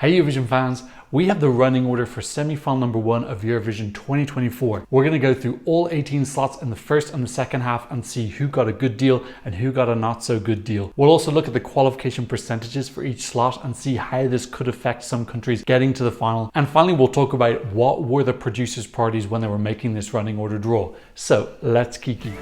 Hey Eurovision fans, we have the running order for semi-final number 1 of Eurovision 2024. We're going to go through all 18 slots in the first and the second half and see who got a good deal and who got a not so good deal. We'll also look at the qualification percentages for each slot and see how this could affect some countries getting to the final. And finally, we'll talk about what were the producers' priorities when they were making this running order draw. So let's kiki.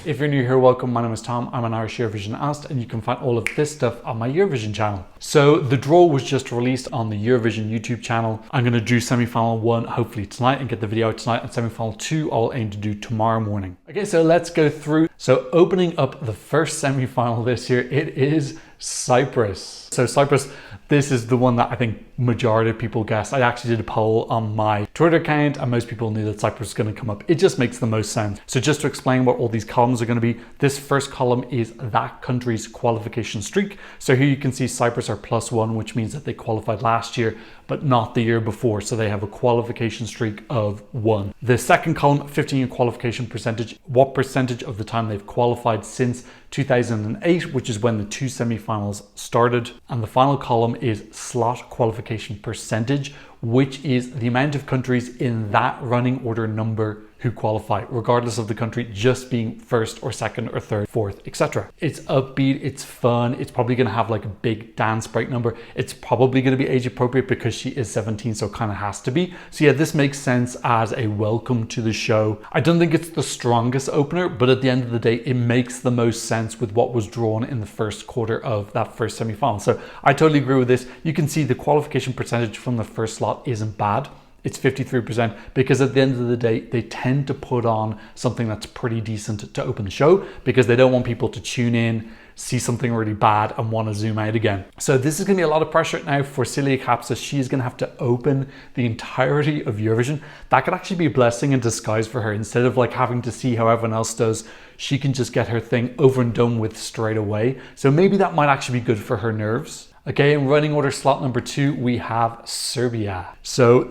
If you're new here, welcome. My name is Tom. I'm an Irish Eurovision analyst, and you can find all of this stuff on my Eurovision channel. So the draw was just released on the Eurovision YouTube channel. I'm going to do semi-final 1 hopefully tonight and get the video out tonight, and semi-final 2 I'll aim to do tomorrow morning. Okay, so let's go through. So opening up the first semi-final this year, it is Cyprus. So Cyprus, this is the one that I think majority of people guessed. I actually did a poll on my Twitter account and most people knew that Cyprus was going to come up. It just makes the most sense. So just to explain what all these columns are going to be, this first column is that country's qualification streak. So here you can see Cyprus are +1, which means that they qualified last year, but not the year before. So they have a qualification streak of 1. The second column, 15-year qualification percentage, what percentage of the time they've qualified since 2008, which is when the 2 semi-finals started. And the final column is slot qualification percentage, which is the amount of countries in that running order number who qualify, regardless of the country just being first or second or third, fourth, etc. It's upbeat, it's fun, it's probably going to have like a big dance break number. It's probably going to be age appropriate because she is 17, so it kind of has to be. So yeah, this makes sense as a welcome to the show. I don't think it's the strongest opener, but at the end of the day, it makes the most sense with what was drawn in the first quarter of that first semi-final. So I totally agree with this. You can see the qualification percentage from the first slot isn't bad. It's 53% because at the end of the day, they tend to put on something that's pretty decent to open the show because they don't want people to tune in, see something really bad and want to zoom out again. So this is going to be a lot of pressure now for Celia Capsa. She's going to have to open the entirety of Eurovision. That could actually be a blessing in disguise for her. Instead of like having to see how everyone else does, she can just get her thing over and done with straight away. So maybe that might actually be good for her nerves. Okay, in running order slot number 2, we have Serbia. So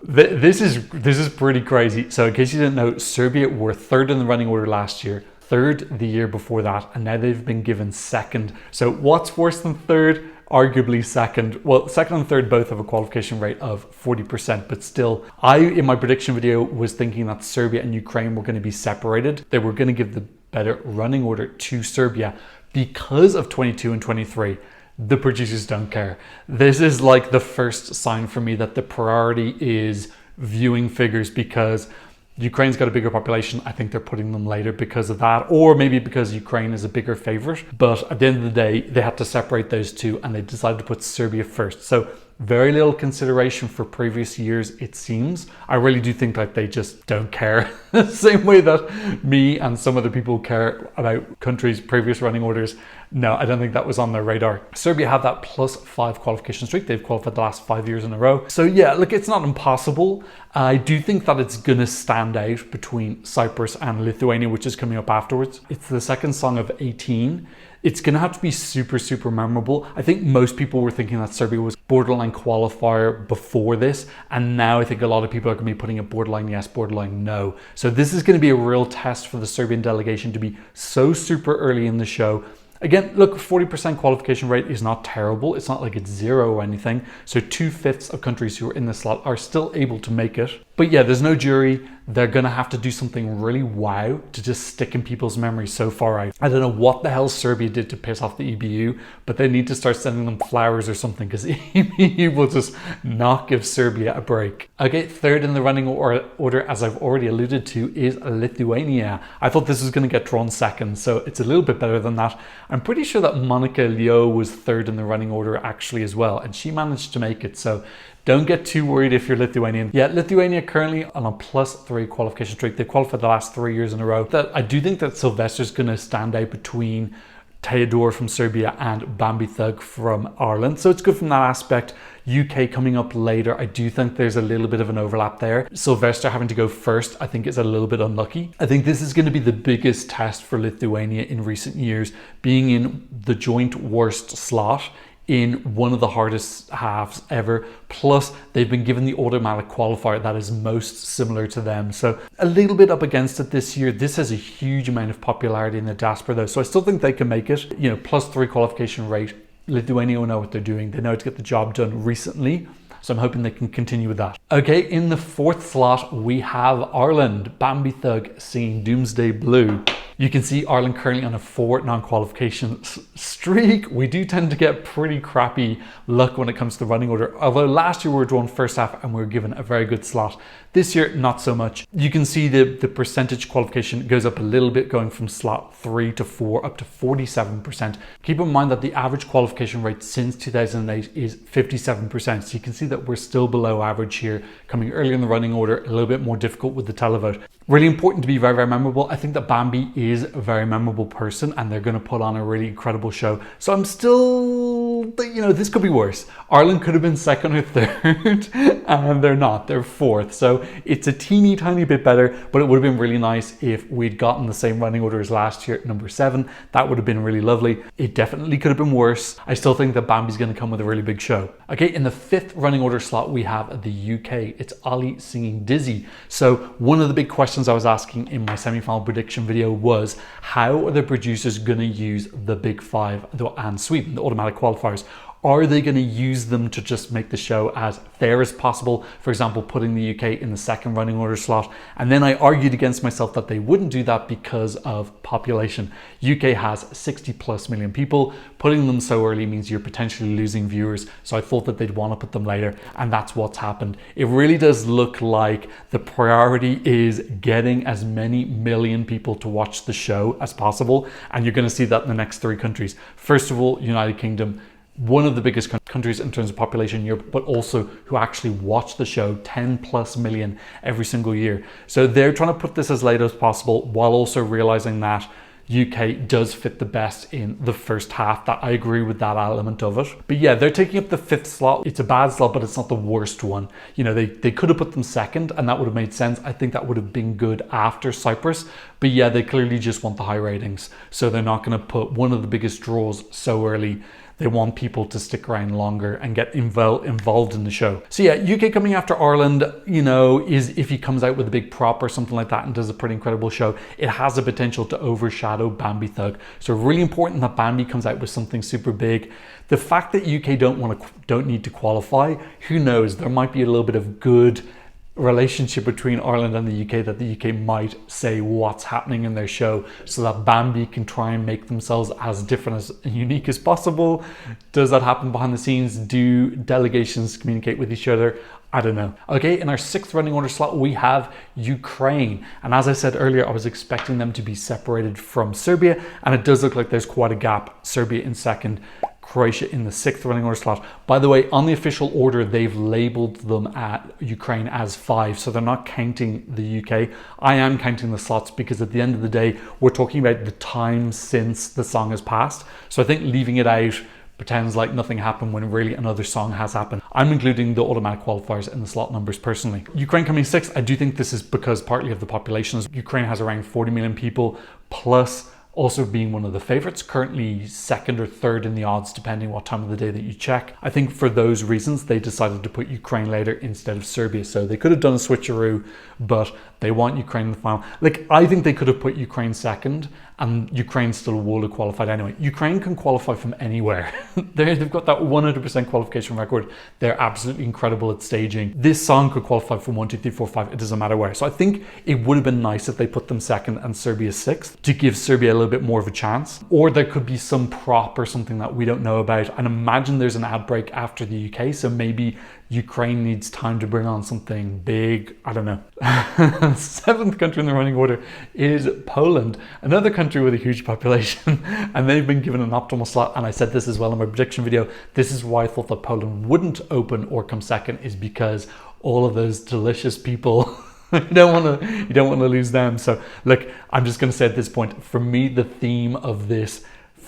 this is pretty crazy. So in case you didn't know, Serbia were 3rd in the running order last year, 3rd the year before that, and now they've been given 2nd. So what's worse than 3rd? Arguably 2nd. Well, 2nd and 3rd both have a qualification rate of 40%, but still, I, in my prediction video, was thinking that Serbia and Ukraine were going to be separated. They were going to give the better running order to Serbia because of 22 and 23. The producers don't care. This is like the first sign for me that the priority is viewing figures because Ukraine's got a bigger population. I think they're putting them later because of that, or maybe because Ukraine is a bigger favorite. But at the end of the day, they had to separate those two and they decided to put Serbia first. So very little consideration for previous years, it seems. I really do think that they just don't care. The same way that me and some other people care about countries' previous running orders. No, I don't think that was on their radar. Serbia have that +5 qualification streak. They've qualified the last 5 years in a row. So yeah, look, it's not impossible. I do think that it's going to stand out between Cyprus and Lithuania, which is coming up afterwards. It's the second song of 18. It's going to have to be super, super memorable. I think most people were thinking that Serbia was borderline qualifier before this. And now I think a lot of people are going to be putting a borderline yes, borderline no. So this is going to be a real test for the Serbian delegation to be so super early in the show. Again, look, 40% qualification rate is not terrible. It's not like it's 0 or anything. So 2/5 of countries who are in the slot are still able to make it. But yeah, there's no jury. They're going to have to do something really wow to just stick in people's memories so far out. I don't know what the hell Serbia did to piss off the EBU, but they need to start sending them flowers or something because EBU will just not give Serbia a break. Okay, 3rd in the running order, as I've already alluded to, is Lithuania. I thought this was going to get drawn 2nd, so it's a little bit better than that. I'm pretty sure that Monica Leo was 3rd in the running order actually as well, and she managed to make it. So don't get too worried if you're Lithuanian. Yeah, Lithuania currently on a +3 qualification streak. They've qualified the last 3 years in a row. I do think that Sylvester's going to stand out between Teodor from Serbia and Bambi Thug from Ireland. So it's good from that aspect. UK coming up later. I do think there's a little bit of an overlap there. Sylvester having to go first, I think is a little bit unlucky. I think this is going to be the biggest test for Lithuania in recent years, being in the joint worst slot in one of the hardest halves ever. Plus, they've been given the automatic qualifier that is most similar to them. So a little bit up against it this year. This has a huge amount of popularity in the diaspora though. So I still think they can make it. You know, +3 qualification rate. Lithuania will know what they're doing. They know how to get the job done recently. So I'm hoping they can continue with that. Okay, in the 4th slot, we have Ireland, Bambi Thug singing Doomsday Blue. You can see Ireland currently on a 4 non-qualification streak. We do tend to get pretty crappy luck when it comes to the running order. Although last year we were drawn first half and we were given a very good slot. This year, not so much. You can see the percentage qualification goes up a little bit, going from slot 3 to 4 up to 47%. Keep in mind that the average qualification rate since 2008 is 57%. So you can see that we're still below average here, coming earlier in the running order, a little bit more difficult with the televote. Really important to be very, very memorable. I think that Bambi is a very memorable person and they're going to put on a really incredible show. So I'm still, you know, this could be worse. Ireland could have been 2nd or 3rd and they're not, they're 4th. So it's a teeny tiny bit better, but it would have been really nice if we'd gotten the same running order as last year at number 7. That would have been really lovely. It definitely could have been worse. I still think that Bambi's going to come with a really big show. Okay, in the 5th running order slot, we have the UK. It's Ali singing Dizzy. So one of the big questions I was asking in my semi-final prediction video was, how are the producers going to use the big 5 and Sweden, the automatic qualifiers? Are they going to use them to just make the show as fair as possible? For example, putting the UK in the 2nd running order slot. And then I argued against myself that they wouldn't do that because of population. UK has 60+ million people. Putting them so early means you're potentially losing viewers. So I thought that they'd want to put them later. And that's what's happened. It really does look like the priority is getting as many million people to watch the show as possible. And you're going to see that in the next 3 countries. First of all, United Kingdom. One of the biggest countries in terms of population in Europe, but also who actually watch the show, 10+ million every single year. So they're trying to put this as late as possible while also realizing that UK does fit the best in the first half. That I agree with that element of it. But yeah, they're taking up the 5th slot. It's a bad slot, but it's not the worst one. You know, they could have put them 2nd and that would have made sense. I think that would have been good after Cyprus. But yeah, they clearly just want the high ratings. So they're not going to put one of the biggest draws so early. They want people to stick around longer and get involved in the show. So yeah, UK coming after Ireland, you know, is if he comes out with a big prop or something like that and does a pretty incredible show, it has the potential to overshadow Bambi Thug. So really important that Bambi comes out with something super big. The fact that UK don't need to qualify, who knows? There might be a little bit of good relationship between Ireland and the UK that the UK might say what's happening in their show so that Bambi can try and make themselves as different as unique as possible. Does that happen behind the scenes? Do delegations communicate with each other? I don't know. Okay, in our 6th running order slot, we have Ukraine. And as I said earlier, I was expecting them to be separated from Serbia, and it does look like there's quite a gap. Serbia in 2nd, Croatia in the 6th running order slot. By the way, on the official order, they've labeled them at Ukraine as 5, so they're not counting the UK. I am counting the slots because at the end of the day, we're talking about the time since the song has passed. So I think leaving it out pretends like nothing happened when really another song has happened. I'm including the automatic qualifiers in the slot numbers personally. Ukraine coming 6th, I do think this is because partly of the population. Ukraine has around 40 million people, plus also being one of the favorites, currently 2nd or 3rd in the odds, depending what time of the day that you check. I think for those reasons, they decided to put Ukraine later instead of Serbia. So they could have done a switcheroo, but they want Ukraine in the final. Like, I think they could have put Ukraine 2nd and Ukraine still would have qualified anyway. Ukraine can qualify from anywhere. They've got that 100% qualification record. They're absolutely incredible at staging. This song could qualify from 1, 2, 3, 4, 5. It doesn't matter where. So I think it would have been nice if they put them 2nd and Serbia 6th to give Serbia a little bit more of a chance. Or there could be some prop or something that we don't know about. And imagine there's an ad break after the UK. So maybe Ukraine needs time to bring on something big. I don't know. 7th country in the running order is Poland, another country with a huge population, and they've been given an optimal slot. And I said this as well in my prediction video. This is why I thought that Poland wouldn't open or come 2nd, is because all of those delicious people. You don't want to lose them. So look, I'm just going to say at this point, for me, the theme of this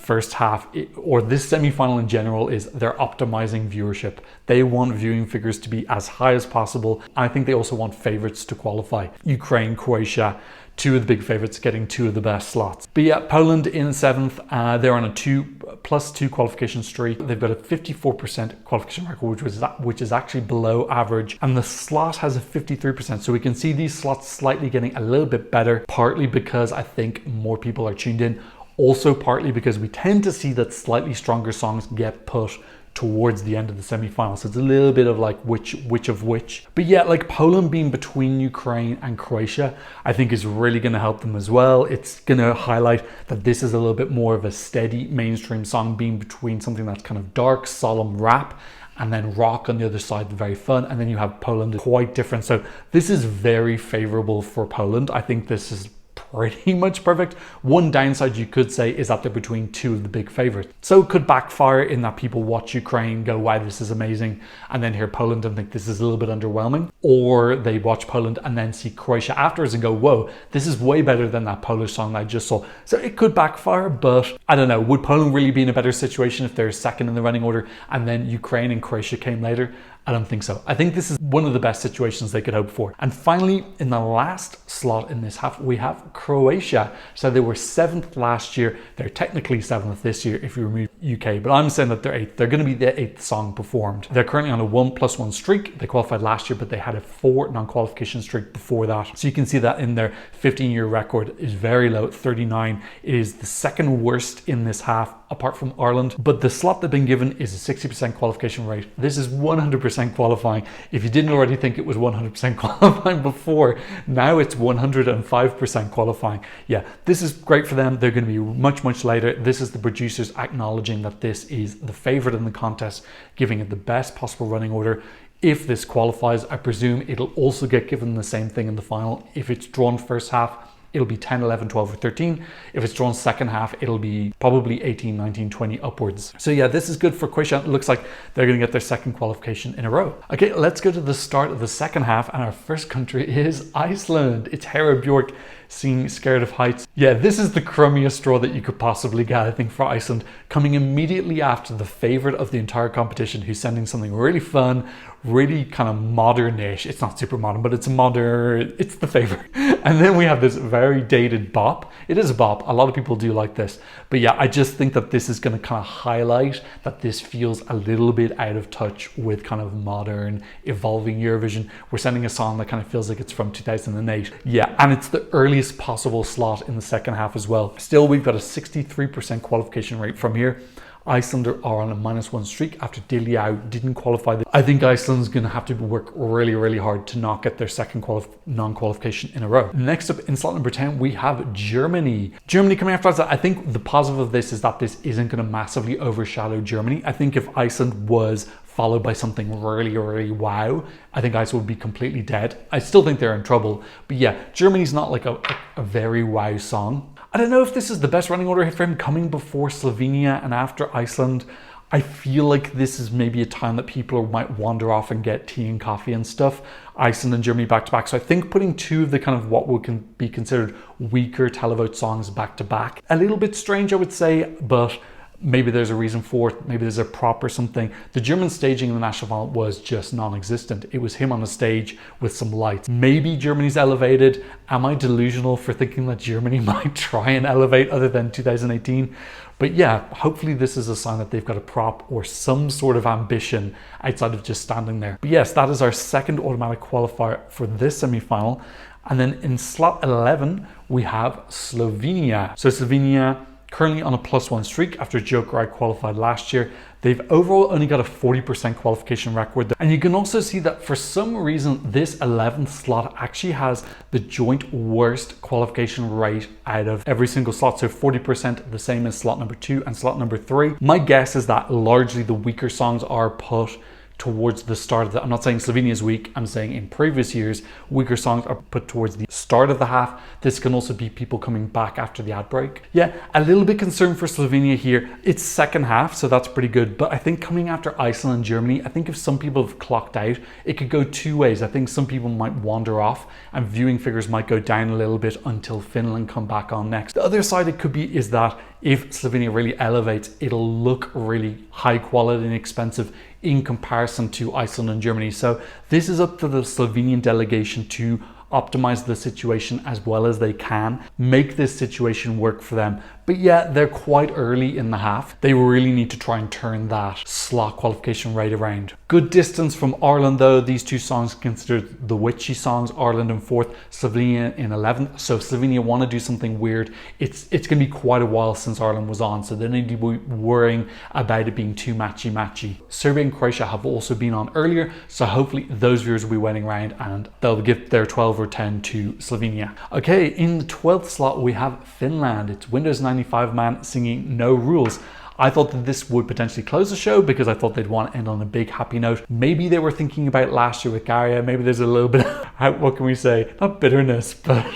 first half, or this semi-final in general, is they're optimizing viewership. They want viewing figures to be as high as possible. I think they also want favorites to qualify. Ukraine, Croatia, two of the big favorites getting two of the best slots. But yeah, Poland in 7th, they're on a +2 qualification streak. They've got a 54% qualification record, which is actually below average, and the slot has a 53%. So we can see these slots slightly getting a little bit better, partly because I think more people are tuned in, also partly because we tend to see that slightly stronger songs get put towards the end of the semi-final. So it's a little bit of like which of which. But yeah, like Poland being between Ukraine and Croatia, I think is really going to help them as well. It's going to highlight that this is a little bit more of a steady mainstream song being between something that's kind of dark, solemn rap, and then rock on the other side, very fun. And then you have Poland, quite different. So this is very favorable for Poland. I think this is pretty much perfect. One downside you could say is that they're between two of the big favorites. So it could backfire in that people watch Ukraine, go, wow, this is amazing, and then hear Poland and think this is a little bit underwhelming. Or they watch Poland and then see Croatia afterwards and go, whoa, this is way better than that Polish song that I just saw. So it could backfire, but I don't know. Would Poland really be in a better situation if they're second in the running order and then Ukraine and Croatia came later? I don't think so. I think this is one of the best situations they could hope for. And finally, in the last slot in this half, we have Croatia. So they were 7th last year. They're technically 7th this year if you remove UK, but I'm saying that they're 8th. They're going to be the 8th song performed. They're currently on a 1+1 streak. They qualified last year, but they had a 4 non-qualification streak before that. So you can see that in their 15-year record is very low at 39. It is the second worst in this half, apart from Ireland. But the slot they've been given is a 60% qualification rate. This is 100% qualifying. If you didn't already think it was 100% qualifying before, now it's 105% qualifying. Yeah, this is great for them. They're going to be much later. This is the producers acknowledging that this is the favorite in the contest, giving it the best possible running order. If this qualifies, I presume it'll also get given the same thing in the final. If it's drawn first half, it'll be 10, 11, 12, or 13. If it's drawn second half, it'll be probably 18, 19, 20 upwards. So yeah, this is good for Croatia. It looks like they're going to get their second qualification in a row. Okay, let's go to the start of the second half, and our first country is Iceland. It's Hera Björk singing Scared of Heights. Yeah, this is the crummiest straw that you could possibly get, I think, for Iceland, coming immediately after the favorite of the entire competition, who's sending something really fun, really kind of modern-ish. It's not super modern, but it's it's the favorite. And then we have this very dated bop. It is a bop. A lot of people do like this. But yeah, I just think that this is going to kind of highlight that this feels a little bit out of touch with kind of modern, evolving Eurovision. We're sending a song that kind of feels like it's from 2008. Yeah, and it's the earliest possible slot in the second half as well. Still, we've got a 63% qualification rate from here. Iceland are on a -1 streak after Diliau didn't qualify. I think Iceland's going to have to work really hard to not get their second non-qualification in a row. Next up in slot number 10, we have Germany. Germany coming after us. I think the positive of this is that this isn't going to massively overshadow Germany. I think if Iceland was followed by something really wow, I think Iceland would be completely dead. I still think they're in trouble. But yeah, Germany's not like a very wow song. I don't know if this is the best running order for him, coming before Slovenia and after Iceland. I feel like this is maybe a time that people might wander off and get tea and coffee and stuff. Iceland and Germany back to back. So I think putting two of the kind of what would be considered weaker televote songs back to back, a little bit strange, I would say, but maybe there's a reason for it. Maybe there's a prop or something. The German staging in the national final was just non-existent. It was him on a stage with some lights. Maybe Germany's elevated. Am I delusional for thinking that Germany might try and elevate other than 2018? But yeah, hopefully this is a sign that they've got a prop or some sort of ambition outside of just standing there. But yes, that is our second automatic qualifier for this semi-final. And then in slot 11, we have Slovenia. So Slovenia, currently on a +1 streak after Joker I qualified last year. They've overall only got a 40% qualification record. And you can also see that for some reason, this 11th slot actually has the joint worst qualification rate out of every single slot. So 40%, the same as slot number 2 and slot number 3. My guess is that largely the weaker songs are put towards the start of the, I'm not saying Slovenia is weak, I'm saying in previous years, weaker songs are put towards the start of the half. This can also be people coming back after the ad break. Yeah, a little bit concerned for Slovenia here. It's second half, so that's pretty good. But I think coming after Iceland and Germany, I think if some people have clocked out, it could go two ways. I think some people might wander off and viewing figures might go down a little bit until Finland come back on next. The other side it could be is that if Slovenia really elevates, it'll look really high quality and expensive in comparison to Iceland and Germany. So this is up to the Slovenian delegation to optimize the situation as well as they can, make this situation work for them. But yeah, they're quite early in the half. They really need to try and turn that slot qualification rate around. Good distance from Ireland though. These two songs considered the witchy songs, Ireland in 4th, Slovenia in 11th. So if Slovenia want to do something weird, it's going to be quite a while since Ireland was on, so they need to be worrying about it being too matchy. Serbia and Croatia have also been on earlier, so hopefully those viewers will be waiting around and they'll give their 12 or 10 to Slovenia. Okay, in the 12th slot we have Finland. It's Windows 95 man singing No Rules. I thought that this would potentially close the show because I thought they'd want to end on a big happy note. Maybe they were thinking about last year with Gaia. Maybe there's a little bit of, what can we say, not bitterness, but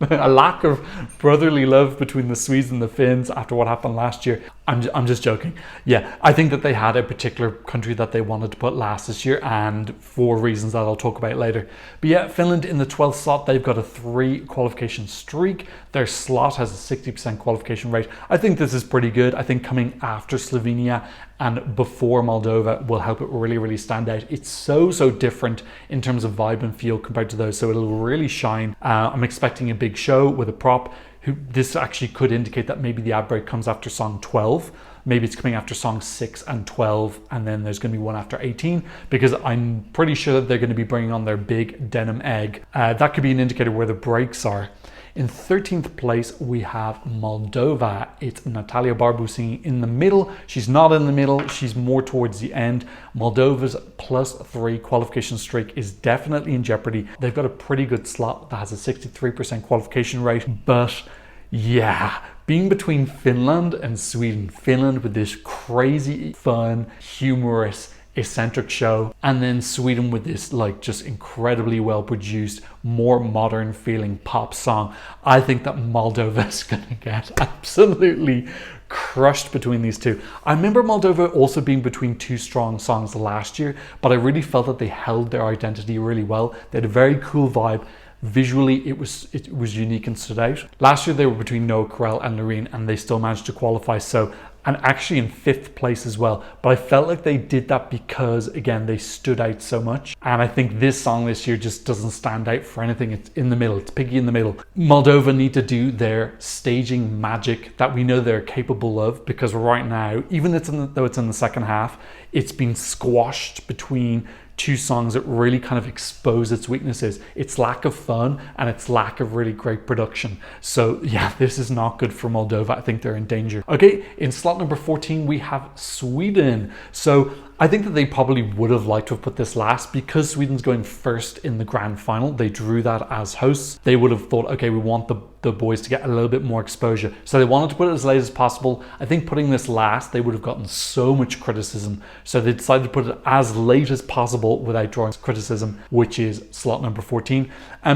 a lack of brotherly love between the Swedes and the Finns after what happened last year. I'm just joking. Yeah, I think that they had a particular country that they wanted to put last this year, and for reasons that I'll talk about later. But yeah, Finland in the 12th slot, they've got a 3 qualification streak. Their slot has a 60% qualification rate. I think this is pretty good. I think coming after Slovenia and before Moldova will help it really stand out. It's so different in terms of vibe and feel compared to those, so it'll really shine. I'm expecting a big show with a prop. This actually could indicate that maybe the ad break comes after song 12. Maybe it's coming after song 6 and 12, and then there's going to be one after 18, because I'm pretty sure that they're going to be bringing on their big denim egg. That could be an indicator where the breaks are. In 13th place, we have Moldova. It's Natalia Barbu singing in the middle. She's not in the middle, she's more towards the end. Moldova's +3 qualification streak is definitely in jeopardy. They've got a pretty good slot that has a 63% qualification rate, but yeah, being between Finland and Sweden, Finland with this crazy, fun, humorous, eccentric show, and then Sweden with this like just incredibly well produced, more modern feeling pop song. I think that Moldova is gonna get absolutely crushed between these two. I remember Moldova also being between 2 strong songs last year, but I really felt that they held their identity really well. They had a very cool vibe. Visually, it was unique and stood out. Last year they were between Noah Carell and Loreen, and they still managed to qualify. So, and actually in 5th place as well. But I felt like they did that because, again, they stood out so much. And I think this song this year just doesn't stand out for anything. It's in the middle. It's piggy in the middle. Moldova need to do their staging magic that we know they're capable of, because right now, even though it's in the second half, it's been squashed between 2 songs that really kind of expose its weaknesses, its lack of fun and its lack of really great production. So yeah, this is not good for Moldova. I think they're in danger. Okay, in slot number 14 we have Sweden. So I think that they probably would have liked to have put this last, because Sweden's going first in the grand final. They drew that as hosts. They would have thought, okay, we want the boys to get a little bit more exposure. So they wanted to put it as late as possible. I think putting this last, they would have gotten so much criticism. So they decided to put it as late as possible without drawing criticism, which is slot number 14.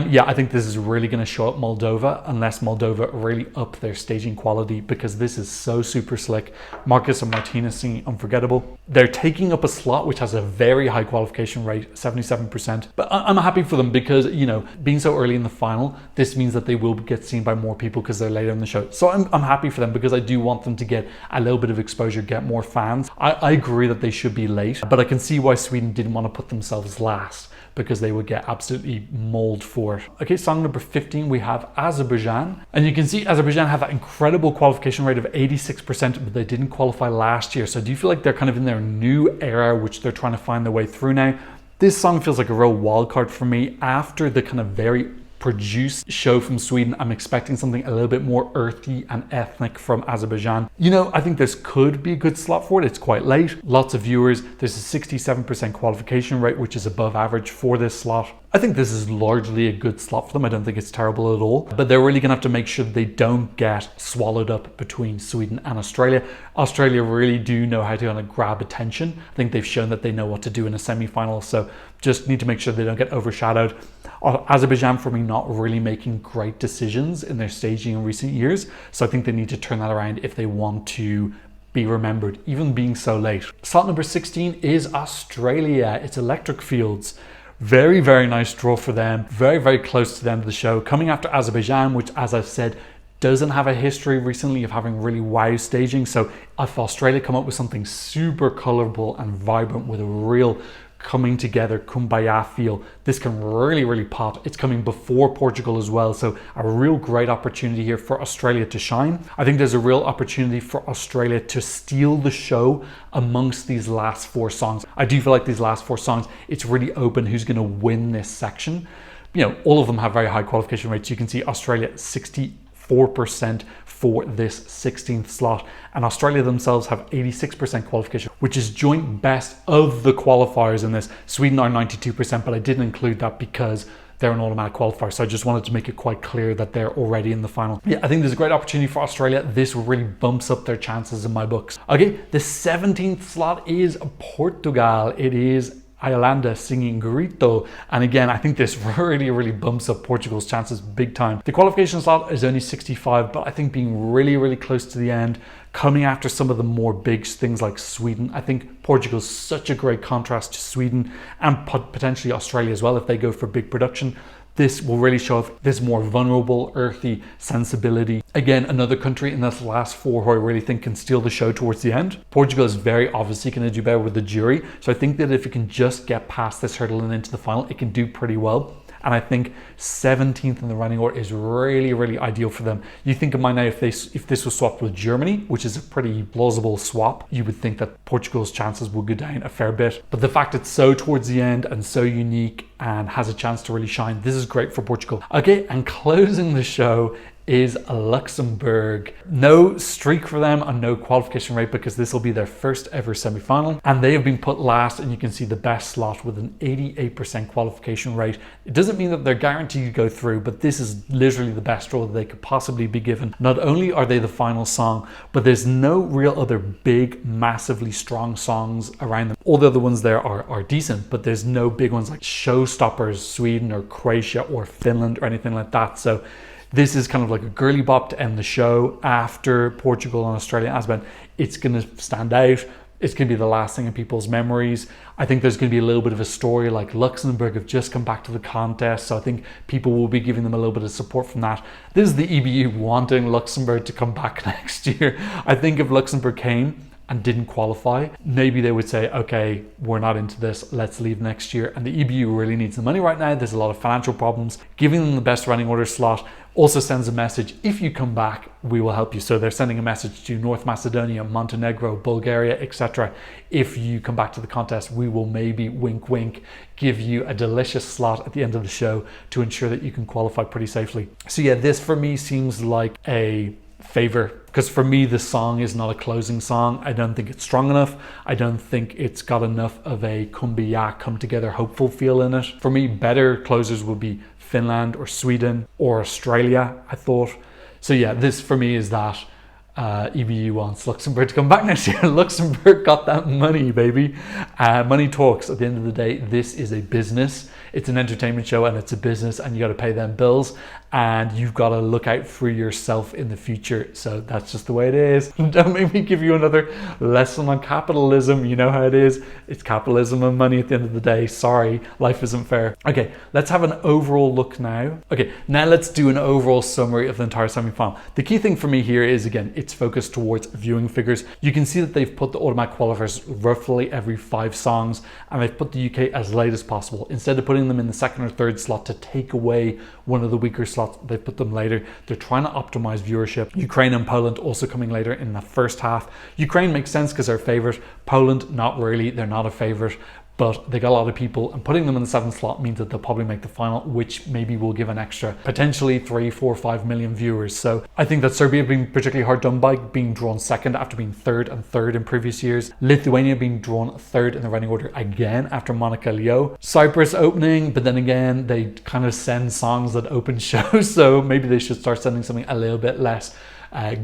Yeah, I think this is really going to show up Moldova, unless Moldova really up their staging quality, because this is so super slick. Marcus and Martinez singing Unforgettable. They're taking up a slot which has a very high qualification rate, 77%. But I'm happy for them because, you know, being so early in the final, this means that they will get seen by more people because they're later in the show. So I'm happy for them, because I do want them to get a little bit of exposure, get more fans. I agree that they should be late, but I can see why Sweden didn't want to put themselves last, because they would get absolutely mauled for it. Okay, song number 15, we have Azerbaijan. And you can see Azerbaijan have that incredible qualification rate of 86%, but they didn't qualify last year. So do you feel like they're kind of in their new era, which they're trying to find their way through now? This song feels like a real wild card for me. After the kind of very produced show from Sweden, I'm expecting something a little bit more earthy and ethnic from Azerbaijan. You know, I think this could be a good slot for it. It's quite late, lots of viewers. There's a 67% qualification rate, which is above average for this slot. I think this is largely a good slot for them. I don't think it's terrible at all, but they're really gonna have to make sure they don't get swallowed up between Sweden and Australia. Australia really do know how to kind of grab attention. I think they've shown that they know what to do in a semi-final, so just need to make sure they don't get overshadowed. Azerbaijan, for me, not really making great decisions in their staging in recent years, so I think they need to turn that around if they want to be remembered, even being so late. Slot number 16 is Australia. It's Electric Fields. Very, very nice draw for them. Very, very close to the end of the show. Coming after Azerbaijan, which, as I've said, doesn't have a history recently of having really wow staging. So if Australia come up with something super colorful and vibrant with a real coming together kumbaya feel, this can really pop. It's coming before Portugal as well, so a real great opportunity here for Australia to shine. I think there's a real opportunity for Australia to steal the show amongst these last 4 songs. I do feel like these last 4 songs, it's really open who's going to win this section. You know, all of them have very high qualification rates. You can see Australia 64% for this 16th slot, and Australia themselves have 86% qualification, which is joint best of the qualifiers in this. Sweden are 92%, but I didn't include that because they're an automatic qualifier, so I just wanted to make it quite clear that they're already in the final. Yeah, I think there's a great opportunity for Australia. This really bumps up their chances in my books. Okay, the 17th slot is Portugal. It is Iceland singing Grito, and again I think this really bumps up Portugal's chances big time. The qualification slot is only 65, but I think being really close to the end, coming after some of the more big things like Sweden, I think Portugal's such a great contrast to Sweden and potentially Australia as well if they go for big production. This will really show off this more vulnerable, earthy sensibility. Again, another country in this last 4 who I really think can steal the show towards the end. Portugal is very obviously going to do better with the jury, so I think that if it can just get past this hurdle and into the final, it can do pretty well. And I think 17th in the running order is really ideal for them. You think of mine now, if this was swapped with Germany, which is a pretty plausible swap, you would think that Portugal's chances will go down a fair bit. But the fact it's so towards the end and so unique and has a chance to really shine, this is great for Portugal. Okay, and closing the show is Luxembourg. No streak for them and no qualification rate because this will be their first ever semi-final, and they have been put last, and you can see the best slot with an 88% qualification rate. It doesn't mean that they're guaranteed to go through, but this is literally the best draw that they could possibly be given. Not only are they the final song, but there's no real other big massively strong songs around them. All the other ones there are decent, but there's no big ones like showstoppers, Sweden or Croatia or Finland or anything like that. So this is kind of like a girly bop to end the show after Portugal and Australia and Azerbaijan. It's going to stand out. It's going to be the last thing in people's memories. I think there's going to be a little bit of a story, like Luxembourg have just come back to the contest, so I think people will be giving them a little bit of support from that. This is the EBU wanting Luxembourg to come back next year. I think if Luxembourg came and didn't qualify, maybe they would say, okay, we're not into this, let's leave next year. And the EBU really needs the money right now. There's a lot of financial problems. Giving them the best running order slot also sends a message: if you come back, we will help you. So they're sending a message to North Macedonia, Montenegro, Bulgaria, etc. If you come back to the contest, we will maybe, wink wink, give you a delicious slot at the end of the show to ensure that you can qualify pretty safely. So yeah, this for me seems like a favor, because for me the song is not a closing song. I don't think it's strong enough. I don't think it's got enough of a kumbaya, come together, hopeful feel in it. For me, better closers would be Finland or Sweden or Australia, I thought. So yeah, this for me is that EBU wants Luxembourg to come back next year. Luxembourg got that money, baby. Money talks. At the end of the day, this is a business. It's an entertainment show and it's a business, and you got to pay them bills, and you've got to look out for yourself in the future. So that's just the way it is. Don't make me give you another lesson on capitalism. You know how it is. It's capitalism and money at the end of the day. Sorry, life isn't fair. Okay, let's have an overall look now. Okay, now let's do an overall summary of the entire semi-final. The key thing for me here is, again, it's focused towards viewing figures. You can see that they've put the automatic qualifiers roughly every 5 songs, and they've put the UK as late as possible. Instead of putting them in the 2nd or 3rd slot to take away one of the weaker slots, they've put them later. They're trying to optimize viewership. Ukraine and Poland also coming later in the first half. Ukraine makes sense because they're favorite. Poland, not really. They're not a favorite, but they got a lot of people, and putting them in the 7th slot means that they'll probably make the final, which maybe will give an extra potentially 3, 4, 5 million viewers. So I think that Serbia being particularly hard done by, being drawn 2nd after being 3rd and 3rd in previous years. Lithuania being drawn 3rd in the running order again after Monica Leo. Cyprus opening, but then again they kind of send songs that open shows, so maybe they should start sending something a little bit less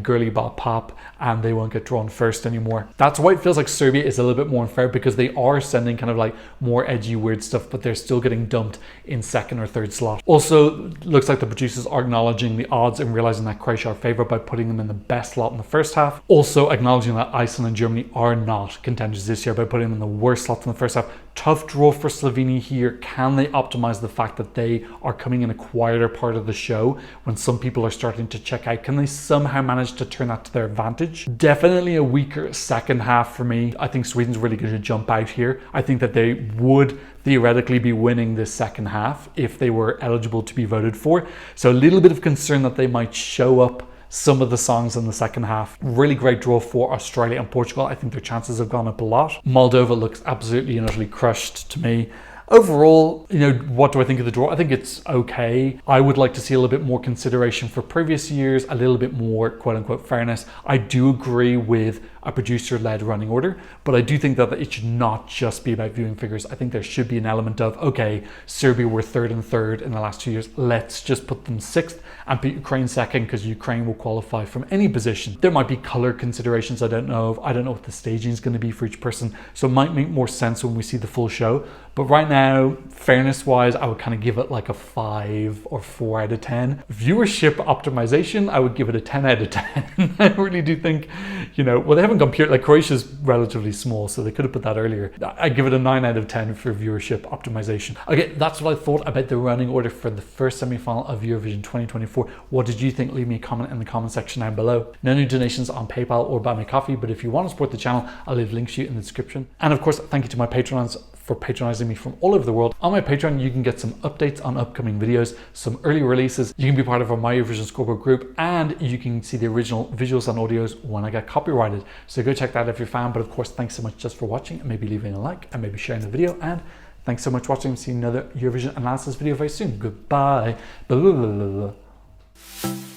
girly bop pop, and they won't get drawn first anymore. That's why it feels like Serbia is a little bit more unfair, because they are sending kind of like more edgy, weird stuff, but they're still getting dumped in second or third slot. Also, looks like the producers are acknowledging the odds and realizing that Croatia are favourite by putting them in the best slot in the first half. Also acknowledging that Iceland and Germany are not contenders this year by putting them in the worst slots in the first half. Tough draw for Slovenia here. Can they optimize the fact that they are coming in a quieter part of the show when some people are starting to check out? Can they somehow manage to turn that to their advantage? Definitely a weaker second half for me. I think Sweden's really going to jump out here. I think that they would theoretically be winning this second half if they were eligible to be voted for. So a little bit of concern that they might show up some of the songs in the second half. Really great draw for Australia and Portugal. I think their chances have gone up a lot. Moldova looks absolutely and utterly crushed to me. Overall, what do I think of the draw? I think it's okay. I would like to see a little bit more consideration for previous years, a little bit more quote unquote fairness. I do agree with a producer-led running order, but I do think that it should not just be about viewing figures. I think there should be an element of, okay, Serbia were third and third in the last 2 years. Let's just put them sixth and put Ukraine second, because Ukraine will qualify from any position. There might be color considerations I don't know of. I don't know what the staging is going to be for each person, so it might make more sense when we see the full show. But right now, fairness-wise, I would kind of give it like a 5 or 4 out of 10. Viewership optimization, I would give it a 10 out of 10. I really do think, well, they haven't gone pure, like Croatia's relatively small, so they could have put that earlier. I give it a 9 out of 10 for viewership optimization. Okay, that's what I thought about the running order for the first semi-final of Eurovision 2024. What did you think? Leave me a comment in the comment section down below. No new donations on PayPal or Buy Me Coffee, but if you want to support the channel, I'll leave links to you in the description. And of course, thank you to my patrons for patronizing me from all over the world. On my Patreon, you can get some updates on upcoming videos, some early releases. You can be part of our My Eurovision Scoreboard group, and you can see the original visuals and audios when I get copyrighted. So go check that out if you're a fan. But of course, thanks so much just for watching, and maybe leaving a like and maybe sharing the video. And thanks so much for watching. See you in another Eurovision analysis video very soon. Goodbye. Blah, blah, blah, blah.